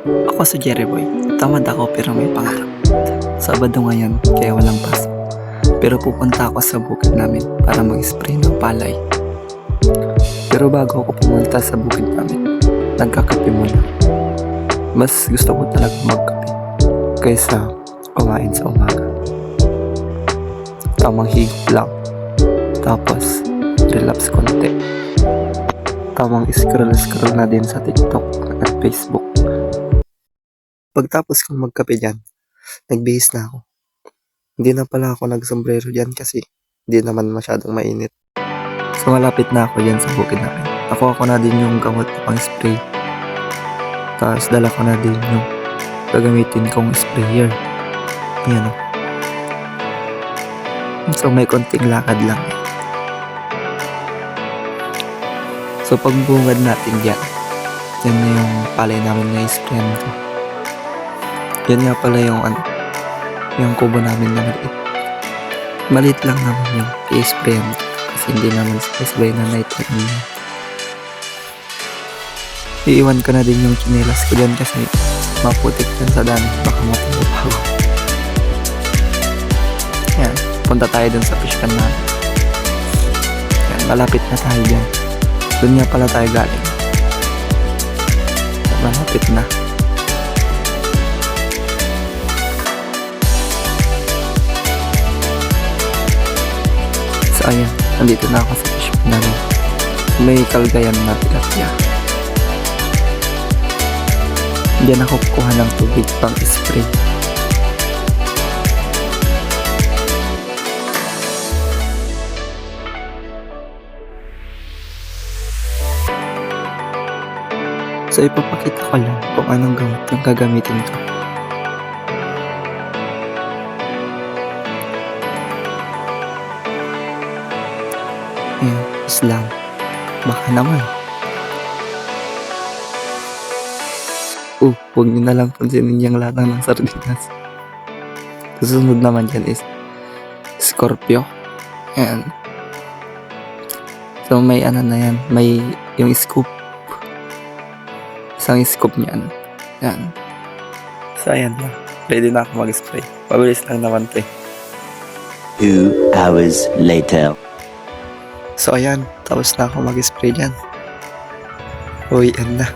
Ako si Jerry Boy. Tamad ako pero may pangarap. Sabado ngayon kaya walang pasok. Pero pupunta ako sa bukid namin para mag-spray ng palay. Pero bago ako pumunta sa bukid namin, nagkakape muna. Mas gusto ko talaga magkape kaysa kumain sa umaga. Tamang higop lang. Tapos, relax konti. Tamang scroll na din sa TikTok at Facebook. Pagtapos kong magkape dyan, nagbihis na ako. Hindi na pala ako nagsombrero dyan kasi hindi naman masyadong mainit. So malapit na ako dyan sa bukid namin. Nakuha ko na din yung gamot na pang spray. Tapos dala ko na din yung gagamitin kong sprayer. Ayan o. So may konting lakad lang. So pagbungad natin dyan, yan na yung palay namin na isprayan ko. Yan nga pala yung kubo namin na maliit. Maliit lang naman yung i-sprayan ko kasi hindi naman sabay na night time. Iiwan ko na din yung chinelas ko dyan kasi maputik dyan sa daan, baka matulog ako. Yan, punta tayo dun sa fish pan namin. Yan, malapit na tayo dyan. Doon nga pala tayo galing. Malapit na. So ayan, nandito na ako sa fish pan namin. May kalgayan na tilapia. Diyan ako kukuha ng tubig pang spray. So ipapakita ko lang kung anong gamot yung gagamitin ko. Islam. Baka naman. Huwag nyo na lang pansinin yung latang ng sardinas. Susunod naman dyan is Scorpio. Ayan. So may ano na yan. May yung scoop. Isang scoop niyan. Ayan. So ayan lang. Ready na ako mag-spray. Pabilis lang naman to eh. 2 hours later. So ayan, tapos na ako mag-spray dyan. Uwian na.